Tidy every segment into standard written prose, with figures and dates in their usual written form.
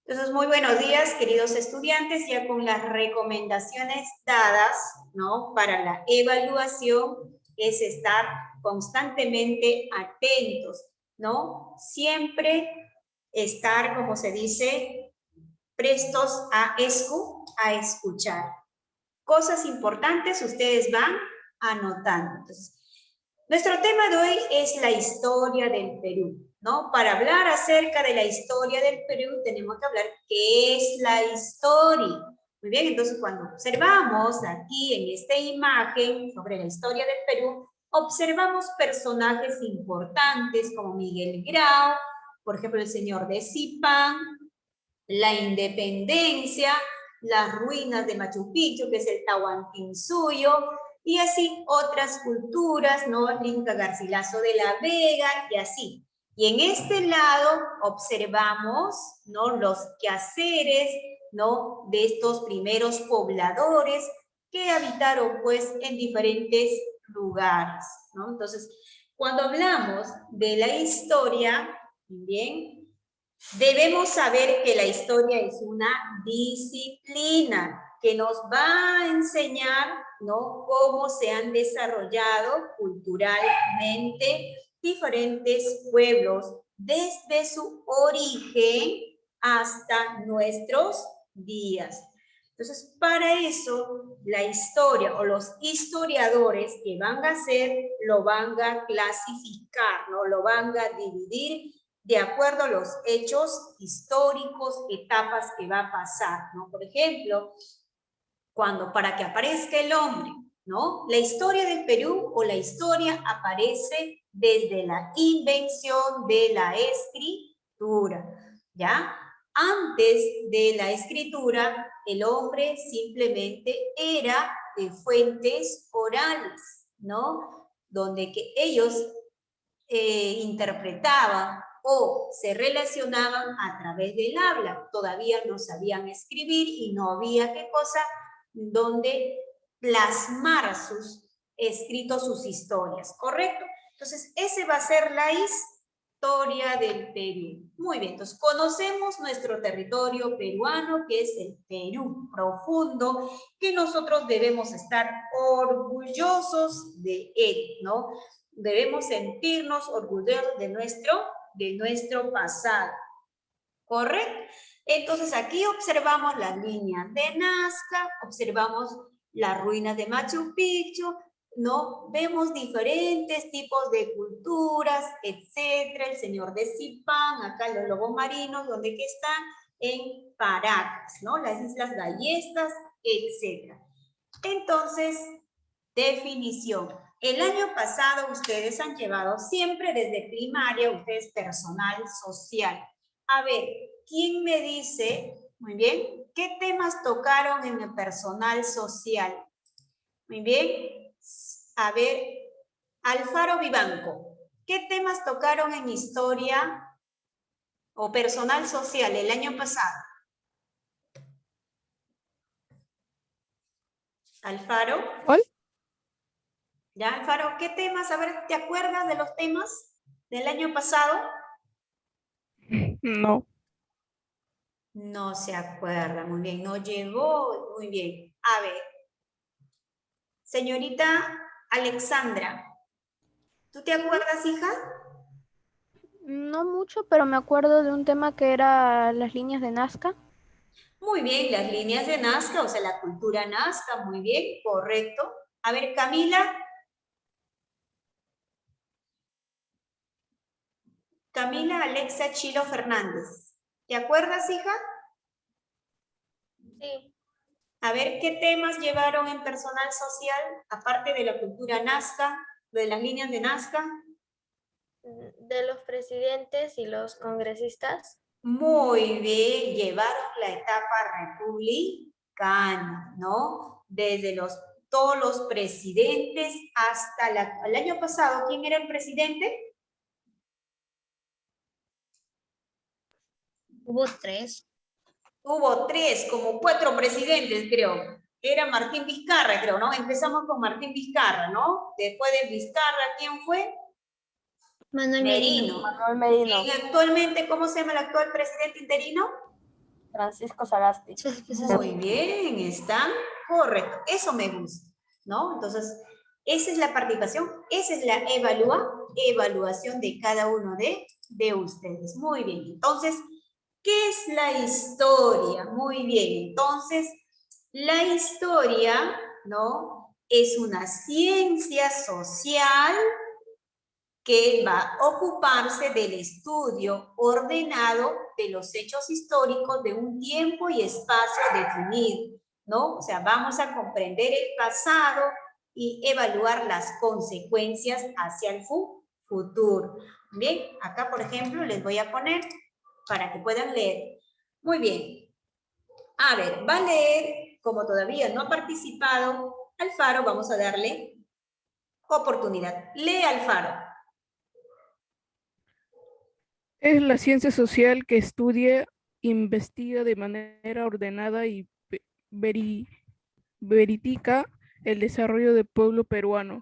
Entonces, muy buenos días, queridos estudiantes, ya con las recomendaciones dadas, ¿no? Para la evaluación es estar constantemente atentos, ¿no? Siempre estar, como se dice, prestos a escuchar. Cosas importantes ustedes van anotando. Entonces, nuestro tema de hoy es la historia del Perú, ¿no? Para hablar acerca de la historia del Perú tenemos que hablar qué es la historia. Muy bien, entonces cuando observamos aquí en esta imagen sobre la historia del Perú, observamos personajes importantes como Miguel Grau, por ejemplo, el señor de Zipán, la independencia, las ruinas de Machu Picchu, que es el Tahuantinsuyo, y así otras culturas, ¿no? Inca Garcilaso de la Vega, y así. Y en este lado observamos, ¿no? Los quehaceres, ¿no? De estos primeros pobladores que habitaron, pues, en diferentes lugares, ¿no? Entonces, cuando hablamos de la historia, bien, debemos saber que la historia es una disciplina que nos va a enseñar, ¿no? Cómo se han desarrollado culturalmente diferentes pueblos desde su origen hasta nuestros días. Entonces, para eso, la historia o los historiadores que van a hacer, lo van a clasificar, ¿no? Lo van a dividir de acuerdo a los hechos históricos, etapas que va a pasar, ¿no? Por ejemplo, para que aparezca el hombre, ¿no? La historia del Perú o la historia aparece desde la invención de la escritura, ¿ya? Antes de la escritura, el hombre simplemente era de fuentes orales, ¿no? Donde que ellos interpretaban o se relacionaban a través del habla. Todavía no sabían escribir y no había qué cosa donde plasmar sus escritos, sus historias, ¿correcto? Entonces, ese va a ser la historia del Perú. Muy bien, entonces conocemos nuestro territorio peruano, que es el Perú profundo, que nosotros debemos estar orgullosos de él, ¿no? Debemos sentirnos orgullosos de nuestro pasado, ¿correcto? Entonces aquí observamos las líneas de Nazca, observamos las ruinas de Machu Picchu, ¿no? Vemos diferentes tipos de culturas, etcétera, el señor de Zipán, acá los lobos marinos, donde que están en Paracas, ¿no? Las Islas Ballestas, etcétera. Entonces, definición. El año pasado ustedes han llevado siempre desde primaria, ustedes personal social. A ver, ¿quién me dice, muy bien, qué temas tocaron en el personal social? Muy bien. A ver, Alfaro Vivanco, ¿qué temas tocaron en historia o personal social el año pasado? Alfaro. ¿Cuál? Ya, Alfaro, ¿qué temas? A ver, ¿te acuerdas de los temas del año pasado? No. No se acuerda, muy bien, no llegó, muy bien. A ver, señorita Alexandra, ¿tú te acuerdas, hija? No mucho, pero me acuerdo de un tema que era las líneas de Nazca. Muy bien, las líneas de Nazca, o sea, la cultura Nazca, muy bien, correcto. A ver, Camila Alexa Chilo Fernández, ¿te acuerdas, hija? Sí, A ver, ¿qué temas llevaron en personal social, aparte de la cultura Nazca, lo de las líneas de Nazca? de los presidentes y los congresistas. Muy bien, llevaron la etapa republicana, ¿no? Desde todos los presidentes hasta el año pasado, ¿quién era el presidente? Hubo tres. Hubo tres, como cuatro presidentes, creo. Era Martín Vizcarra, creo, ¿no? Empezamos con Martín Vizcarra, ¿no? Después de Vizcarra, ¿quién fue? Manuel Merino. Merino. Manuel Merino. ¿Y actualmente cómo se llama el actual presidente interino? Francisco Sagasti. Muy bien, está correcto. Eso me gusta, ¿no? Entonces, esa es la participación, esa es la evaluación de cada uno de ustedes. Muy bien, entonces, ¿qué es la historia? Muy bien, entonces, la historia, ¿no? Es una ciencia social que va a ocuparse del estudio ordenado de los hechos históricos de un tiempo y espacio definido, ¿no? O sea, vamos a comprender el pasado y evaluar las consecuencias hacia el futuro. Bien, acá, por ejemplo, les voy a poner para que puedan leer. Muy bien. A ver, va a leer, como todavía no ha participado, Alfaro, vamos a darle oportunidad. Lee, Alfaro. Es la ciencia social que estudia, investiga de manera ordenada y verifica el desarrollo del pueblo peruano.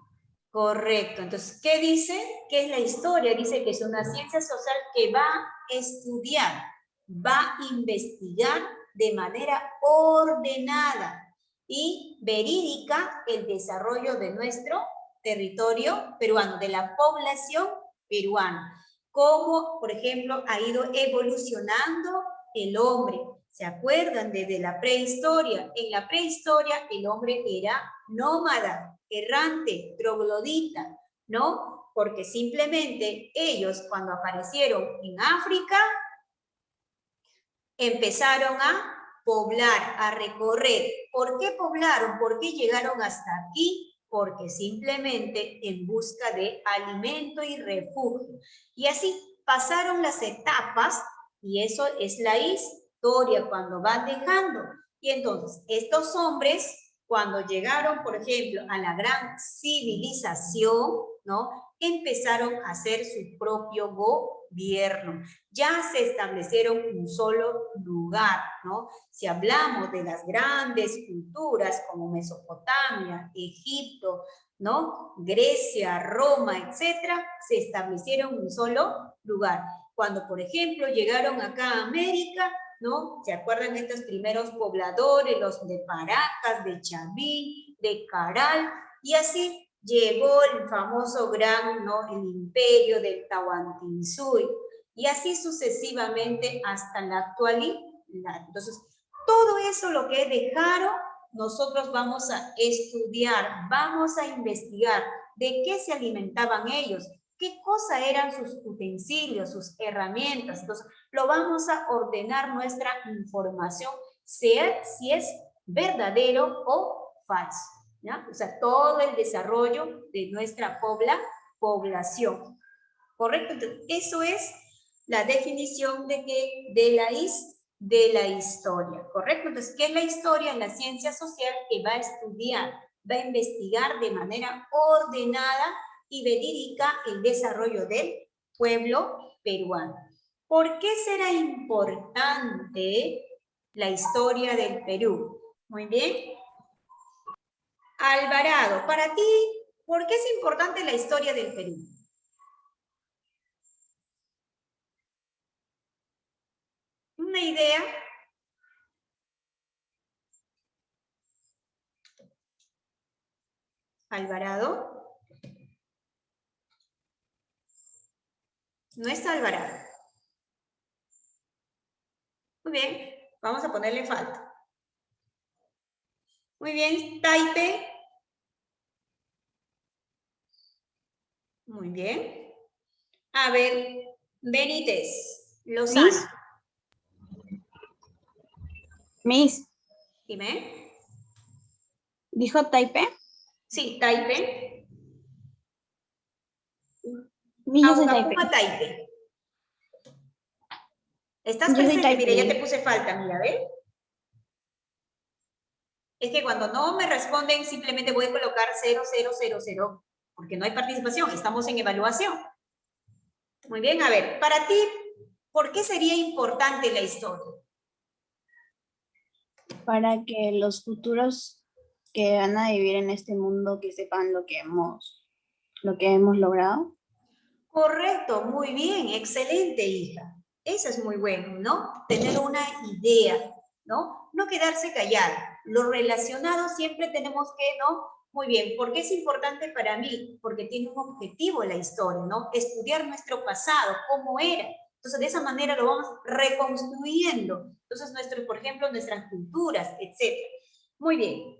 Correcto. Entonces, ¿qué dice? ¿Qué es la historia? Dice que es una ciencia social que va a estudiar, va a investigar de manera ordenada y verídica el desarrollo de nuestro territorio peruano, de la población peruana. Cómo, por ejemplo, ha ido evolucionando el hombre. ¿Se acuerdan desde la prehistoria? En la prehistoria el hombre era nómada, errante, troglodita, ¿no? Porque simplemente ellos cuando aparecieron en África empezaron a poblar, a recorrer. ¿Por qué poblaron? ¿Por qué llegaron hasta aquí? Porque simplemente en busca de alimento y refugio. Y así pasaron las etapas y eso es la historia cuando van dejando. Y entonces estos hombres cuando llegaron, por ejemplo, a la gran civilización, ¿no? Empezaron a hacer su propio gobierno. Ya se establecieron en un solo lugar, ¿no? Si hablamos de las grandes culturas como Mesopotamia, Egipto, ¿no? Grecia, Roma, etcétera, se establecieron en un solo lugar. Cuando, por ejemplo, llegaron acá a América, ¿no? ¿Se acuerdan de estos primeros pobladores, los de Paracas, de Chavín, de Caral? Y así llegó el famoso gran, ¿no? El imperio del Tahuantinsuyo. Y así sucesivamente hasta la actualidad. Entonces, todo eso lo que dejaron, nosotros vamos a estudiar, vamos a investigar de qué se alimentaban ellos, qué cosa eran sus utensilios, sus herramientas. Entonces, lo vamos a ordenar nuestra información, sea si es verdadero o falso, ¿ya? O sea, todo el desarrollo de nuestra población. ¿Correcto? Entonces, eso es la definición de la historia, ¿correcto? Entonces, ¿qué es la historia? La ciencia social que va a estudiar, va a investigar de manera ordenada y verídica el desarrollo del pueblo peruano. ¿Por qué será importante la historia del Perú? Muy bien. Alvarado, para ti, ¿por qué es importante la historia del Perú? ¿Una idea? Alvarado. No está Alvarado. Muy bien, vamos a ponerle falta. Muy bien, Taipe. Muy bien. A ver, Benítez, Lozano. Miss, Dime. ¿dijo Taipe? Sí, Taipe. Miss, yo soy Taipe. Aucapuma, Taipe. ¿Estás Yo soy presente? Taipe. Mira, ya te puse falta, mira, ¿ves? Es que cuando no me responden, simplemente voy a colocar 0000, porque no hay participación, estamos en evaluación. Muy bien, a ver, para ti, ¿por qué sería importante la historia? Para que los futuros que van a vivir en este mundo que sepan lo que hemos logrado. Correcto, muy bien, excelente, hija. Eso es muy bueno, ¿no? Tener una idea, ¿no? No quedarse callado. Lo relacionado siempre tenemos que, ¿no? Muy bien, ¿por qué es importante para mí? Porque tiene un objetivo la historia, ¿no? Estudiar nuestro pasado, cómo era. Entonces, de esa manera lo vamos reconstruyendo. Entonces, por ejemplo, nuestras culturas, etc. Muy bien.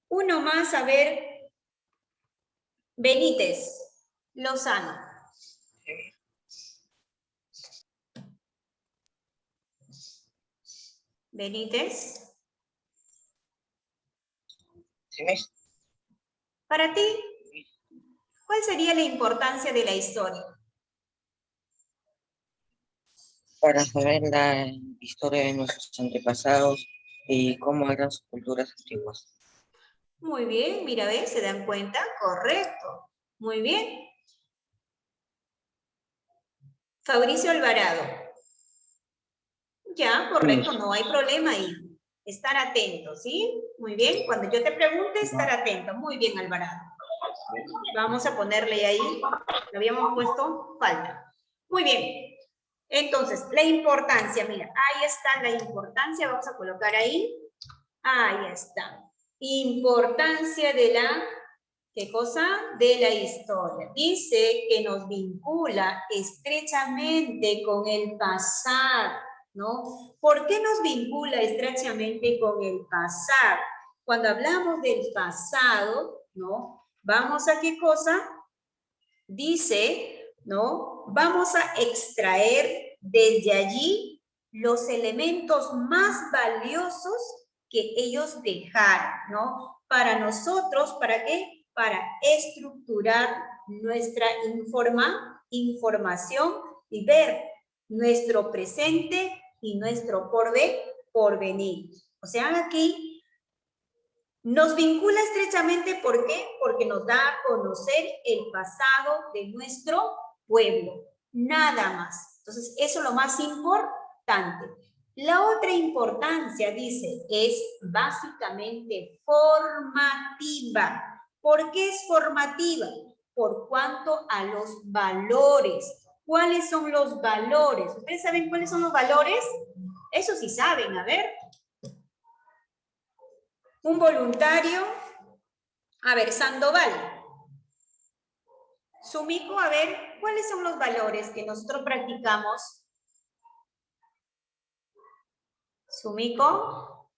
Uno más, a ver. Benítez, Lozano. Benítez. ¿Sí ves? Para ti, ¿cuál sería la importancia de la historia? Para saber la historia de nuestros antepasados y cómo eran sus culturas antiguas. Muy bien, mira, ¿ves? ¿Se dan cuenta? Correcto. Muy bien. Fabricio Alvarado. Ya, correcto, no hay problema ahí. Estar atento, ¿sí? Muy bien, cuando yo te pregunte, estar atento. Muy bien, Alvarado. Vamos a ponerle ahí, le habíamos puesto falta. Muy bien. Entonces, la importancia, mira, ahí está la importancia, vamos a colocar ahí. Ahí está. Importancia de la, ¿qué cosa? De la historia. Dice que nos vincula estrechamente con el pasado, ¿no? ¿Por qué nos vincula estrechamente con el pasado? Cuando hablamos del pasado, ¿no? Vamos a qué cosa? Dice, ¿no? Vamos a extraer desde allí los elementos más valiosos que ellos dejaron, ¿no? Para nosotros, ¿para qué? Para estructurar nuestra información y ver nuestro presente y nuestro porvenir. O sea, aquí nos vincula estrechamente, ¿por qué? Porque nos da a conocer el pasado de nuestro pueblo, nada más. Entonces, eso es lo más importante. La otra importancia, dice, es básicamente formativa. ¿Por qué es formativa? Por cuanto a los valores. ¿Cuáles son los valores? ¿Ustedes saben cuáles son los valores? Eso sí saben, a ver. Un voluntario, a ver, Sandoval. Sumiko, a ver, ¿cuáles son los valores que nosotros practicamos? Sumiko.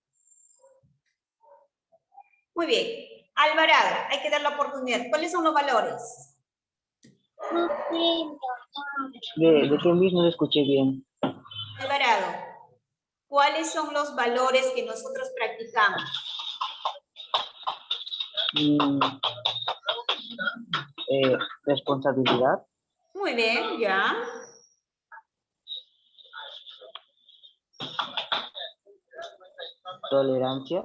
Muy bien. Alvarado, hay que dar la oportunidad. ¿Cuáles son los valores? ¿De qué mismo lo escuché bien? Alvarado, ¿cuáles son los valores que nosotros practicamos? Responsabilidad, Muy bien, ya. tolerancia,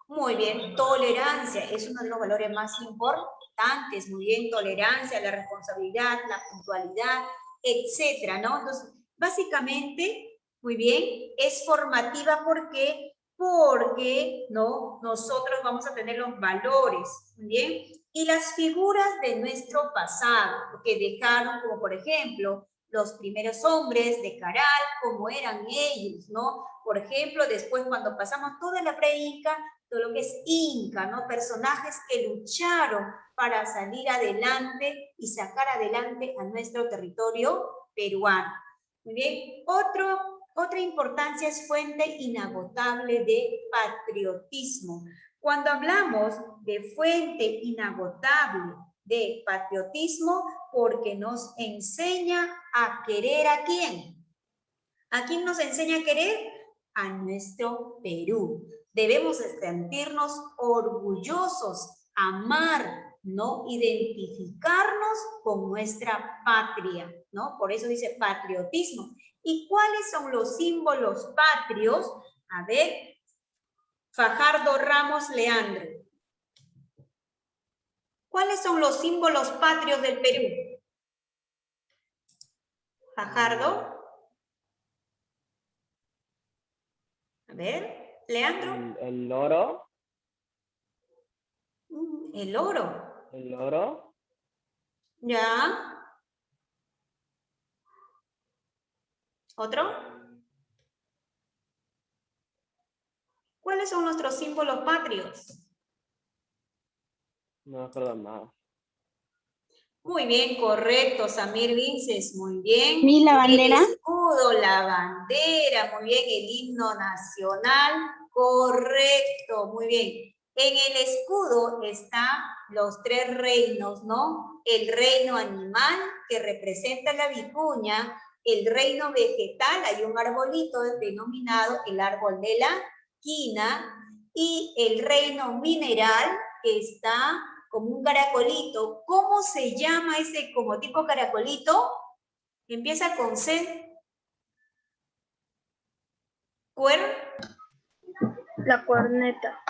Muy bien, tolerancia es uno de los valores más importantes. Muy bien, tolerancia, la responsabilidad, la puntualidad, etcétera, ¿no? Entonces, básicamente, muy bien, es formativa porque ¿no? Nosotros vamos a tener los valores, muy bien, y las figuras de nuestro pasado, que dejaron, como por ejemplo, los primeros hombres de Caral, cómo eran ellos, ¿no? Por ejemplo, después cuando pasamos toda la pre-Inca, todo lo que es Inca, ¿no? Personajes que lucharon para salir adelante y sacar adelante a nuestro territorio peruano. Muy bien, otra importancia es fuente inagotable de patriotismo. Cuando hablamos de fuente inagotable de patriotismo, porque nos enseña a querer ¿a quién? ¿A quién nos enseña a querer? A nuestro Perú. Debemos sentirnos orgullosos, amar, ¿no? Identificarnos con nuestra patria, ¿no? Por eso dice patriotismo. ¿Y cuáles son los símbolos patrios? A ver, Fajardo Ramos Leandro. ¿Cuáles son los símbolos patrios del Perú? Fajardo. A ver, Leandro. el oro, El oro. el oro, Ya. ¿Otro? ¿Cuáles son nuestros símbolos patrios? No me acuerdo nada. Muy bien, correcto, Samir Vinces, muy bien. ¿Y la bandera? El escudo, la bandera, muy bien, el himno nacional, correcto, muy bien. En el escudo están los 3 reinos, ¿no? El reino animal, que representa la vicuña, el reino vegetal, hay un arbolito denominado el árbol de la quina, y el reino mineral, que está como un caracolito. ¿Cómo se llama ese como tipo caracolito? Empieza con C. La corneta.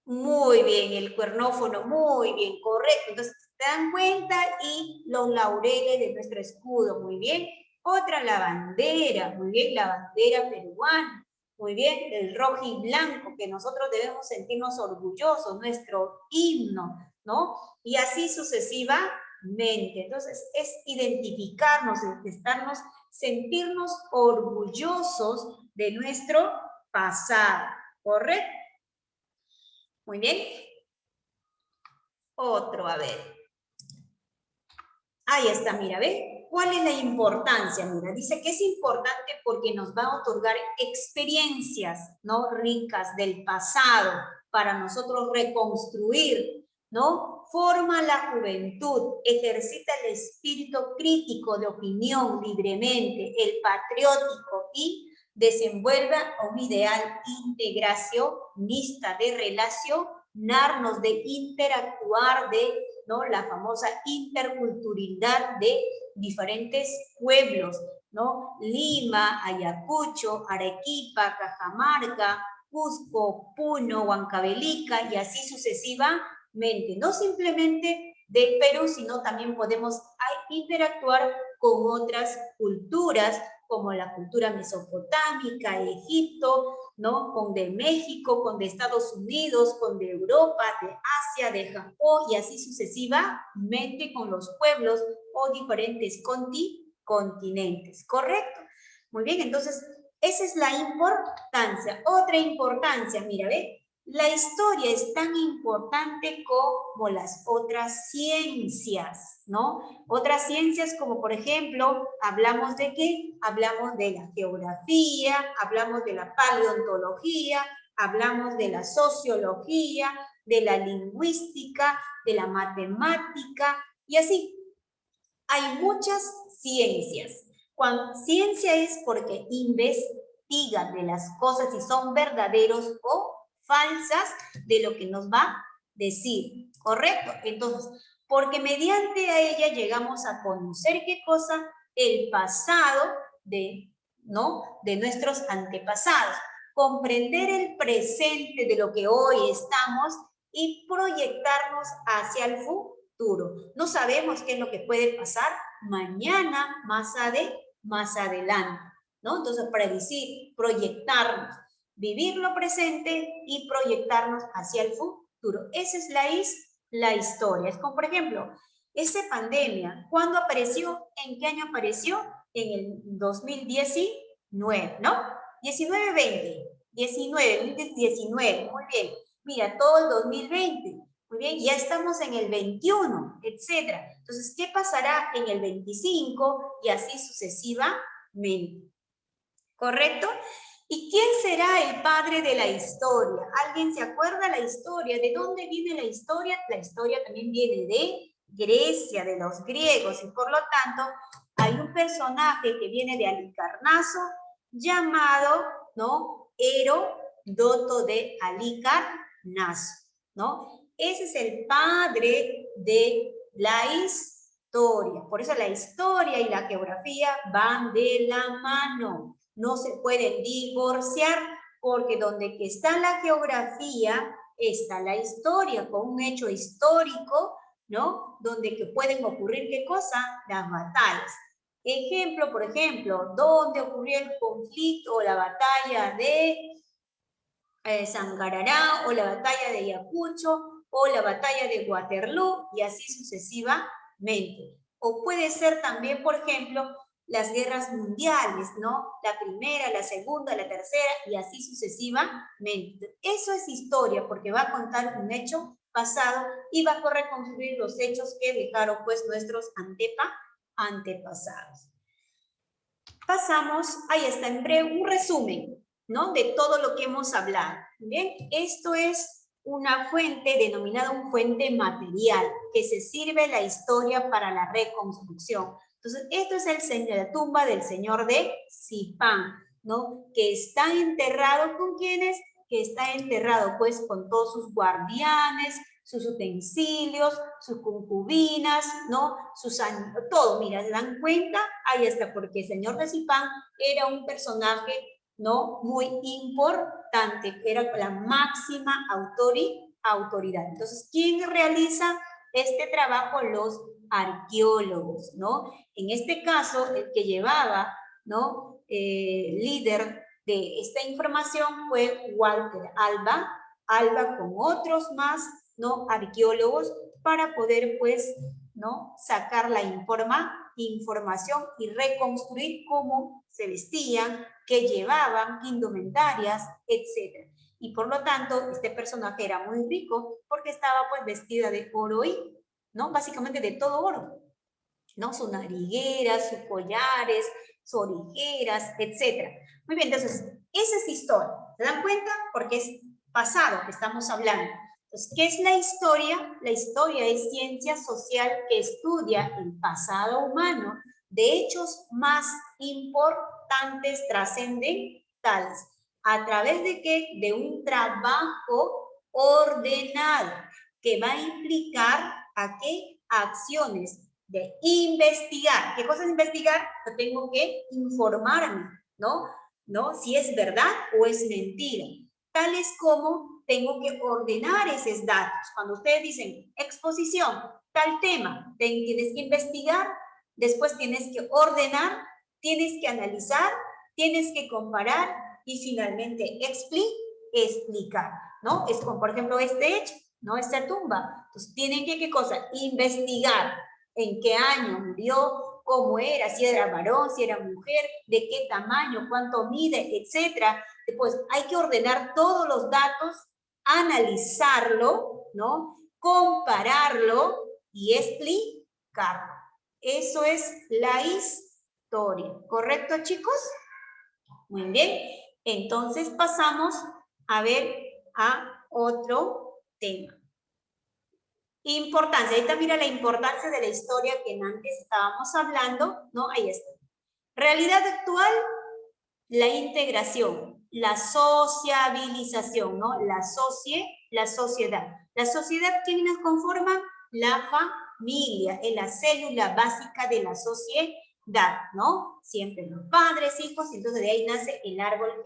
Muy bien, el cuernófono, muy bien, correcto. Entonces, se dan cuenta y los laureles de nuestro escudo, muy bien. Otra, la bandera, muy bien, la bandera peruana. Muy bien, el rojo y blanco, que nosotros debemos sentirnos orgullosos, nuestro himno, ¿no? Y así sucesivamente. Entonces, es identificarnos, sentirnos orgullosos de nuestro pasado, ¿correcto? Muy bien. Otro, a ver. Ahí está, mira, ¿ve? ¿Cuál es la importancia? Mira, dice que es importante porque nos va a otorgar experiencias, ¿no? Ricas del pasado para nosotros reconstruir, ¿no? Forma la juventud, ejercita el espíritu crítico de opinión libremente, el patriótico y desenvuelve un ideal integracionista de relacionarnos, de interactuar, de, ¿no? La famosa interculturalidad de diferentes pueblos, ¿no? Lima, Ayacucho, Arequipa, Cajamarca, Cusco, Puno, Huancavelica y así sucesivamente. No simplemente del Perú, sino también podemos interactuar con otras culturas, como la cultura mesopotámica, Egipto, ¿no? Con de México, con de Estados Unidos, con de Europa, de Asia, de Japón, y así sucesivamente con los pueblos o diferentes continentes, ¿correcto? Muy bien, entonces, esa es la importancia. Otra importancia, mira, ¿ve? La historia es tan importante como las otras ciencias, ¿no? Otras ciencias como, por ejemplo, hablamos de ¿qué? Hablamos de la geografía, hablamos de la paleontología, hablamos de la sociología, de la lingüística, de la matemática, y así. Hay muchas ciencias. Cuando ciencia es porque investiga de las cosas si son verdaderos o falsas de lo que nos va a decir, ¿correcto? Entonces, porque mediante a ella llegamos a conocer qué cosa, el pasado de, ¿no? De nuestros antepasados, comprender el presente de lo que hoy estamos y proyectarnos hacia el futuro. No sabemos qué es lo que puede pasar mañana, más adelante, ¿no? Entonces, predecir, proyectarnos, vivir lo presente y proyectarnos hacia el futuro. Esa es la historia. Es como, por ejemplo, esa pandemia, ¿cuándo apareció? ¿En qué año apareció? En el 2019, ¿no? 19, muy bien. Mira, todo el 2020. Muy bien, ya estamos en el 21, etcétera. Entonces, ¿qué pasará en el 25? Y así sucesivamente. ¿Correcto? ¿Y quién será el padre de la historia? ¿Alguien se acuerda la historia? ¿De dónde viene la historia? La historia también viene de Grecia, de los griegos, y por lo tanto, hay un personaje que viene de Halicarnaso llamado, ¿no? Heródoto de Halicarnaso, ¿no? Ese es el padre de la historia. Por eso la historia y la geografía van de la mano. No se pueden divorciar porque donde que está la geografía está la historia, con un hecho histórico, ¿no? Donde que pueden ocurrir, ¿qué cosa? Las batallas. Ejemplo, por ejemplo, ¿dónde ocurrió el conflicto o la batalla de Sangarará, o la batalla de Ayacucho, o la batalla de Waterloo, y así sucesivamente. O puede ser también, por ejemplo, las guerras mundiales, ¿no? La primera, la segunda, la tercera y así sucesivamente. Eso es historia porque va a contar un hecho pasado y va a reconstruir los hechos que dejaron pues nuestros antepasados. Pasamos, ahí está en breve, un resumen, ¿no? De todo lo que hemos hablado. Bien, esto es una fuente denominada un fuente material que se sirve la historia para la reconstrucción. Entonces, esto es la tumba del señor de Zipán, ¿no? Que está enterrado ¿con quiénes? Que está enterrado pues con todos sus guardianes, sus utensilios, sus concubinas, ¿no? Todo, mira, ¿se dan cuenta? Ahí está, porque el señor de Zipán era un personaje, ¿no? Muy importante, era la máxima autoridad. Entonces, ¿quién realiza este trabajo? Los arqueólogos, ¿no? En este caso, el que llevaba, ¿no? Líder de esta información fue Walter Alba con otros más, ¿no? Arqueólogos para poder, pues, ¿no? Sacar la información y reconstruir cómo se vestían, qué llevaban, qué indumentarias, etc. Y por lo tanto, este personaje era muy rico porque estaba, pues, vestida de oro y, ¿no? Básicamente de todo oro, ¿no? Sus narigueras, sus collares, sus orejeras, etc. Muy bien, entonces, esa es historia. ¿Se dan cuenta? Porque es pasado que estamos hablando. Entonces, ¿qué es la historia? La historia es ciencia social que estudia el pasado humano de hechos más importantes, trascendentales. ¿A través de qué? De un trabajo ordenado que va a implicar ¿a qué? Acciones de investigar. ¿Qué cosa es investigar? Yo tengo que informarme, ¿no? Si es verdad o es mentira. Tales como tengo que ordenar esos datos. Cuando ustedes dicen exposición, tal tema, tienes que investigar, después tienes que ordenar, tienes que analizar, tienes que comparar y finalmente explicar, ¿no? Es como, por ejemplo, este hecho, ¿no? Esta tumba. Entonces, tienen que, ¿qué cosa? Investigar en qué año murió, cómo era, si era varón, si era mujer, de qué tamaño, cuánto mide, etcétera. Después, hay que ordenar todos los datos, analizarlo, ¿no? Compararlo y explicarlo. Eso es la historia. ¿Correcto, chicos? Muy bien. Entonces, pasamos a ver a otro tema. Importancia, ahorita mira la importancia de la historia que antes estábamos hablando, ¿no? Ahí está. Realidad actual, la integración, la sociabilización, ¿no? La sociedad. La sociedad, ¿quiénes conforman? La familia, es la célula básica de la sociedad, ¿no? Siempre los padres, hijos, y entonces de ahí nace el árbol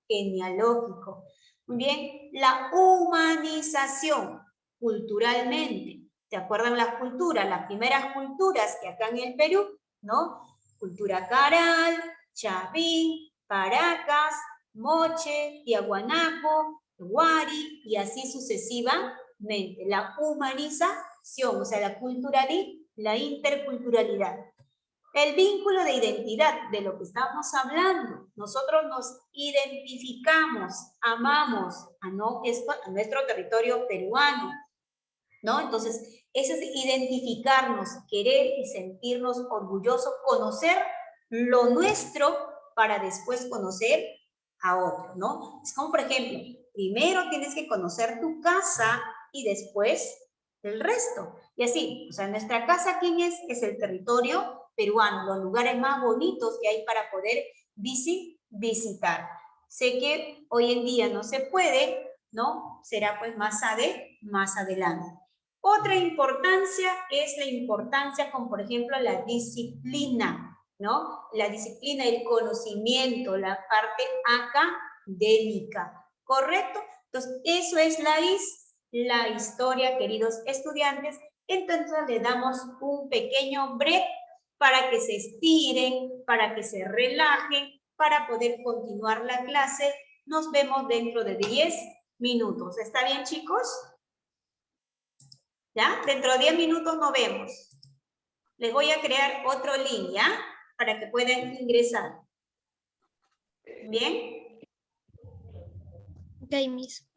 genealógico. Muy bien, la humanización. Culturalmente. ¿Se acuerdan las culturas? Las primeras culturas que acá en el Perú, ¿no? Cultura Caral, Chavín, Paracas, Moche, Tiahuanaco, Huari y así sucesivamente. La humanización, o sea, la interculturalidad. El vínculo de identidad, de lo que estamos hablando. Nosotros nos identificamos, amamos a nuestro territorio peruano, ¿no? Entonces, eso es identificarnos, querer y sentirnos orgullosos, conocer lo nuestro para después conocer a otro, ¿no? Es como, por ejemplo, primero tienes que conocer tu casa y después el resto. Y así, o sea, nuestra casa, ¿quién es? Es el territorio peruano, los lugares más bonitos que hay para poder visitar. Sé que hoy en día no se puede, ¿no? Será pues más adelante. Otra importancia es la importancia como por ejemplo la disciplina, ¿no? La disciplina, el conocimiento, la parte académica, ¿correcto? Entonces, eso es la historia, queridos estudiantes. Entonces, le damos un pequeño break para que se estiren, para que se relajen, para poder continuar la clase. Nos vemos dentro de 10 minutos. ¿Está bien, chicos? ¿Ya? Dentro de 10 minutos nos vemos. Les voy a crear otro link, ¿ya? para que puedan ingresar. ¿Bien? Ok, Miss.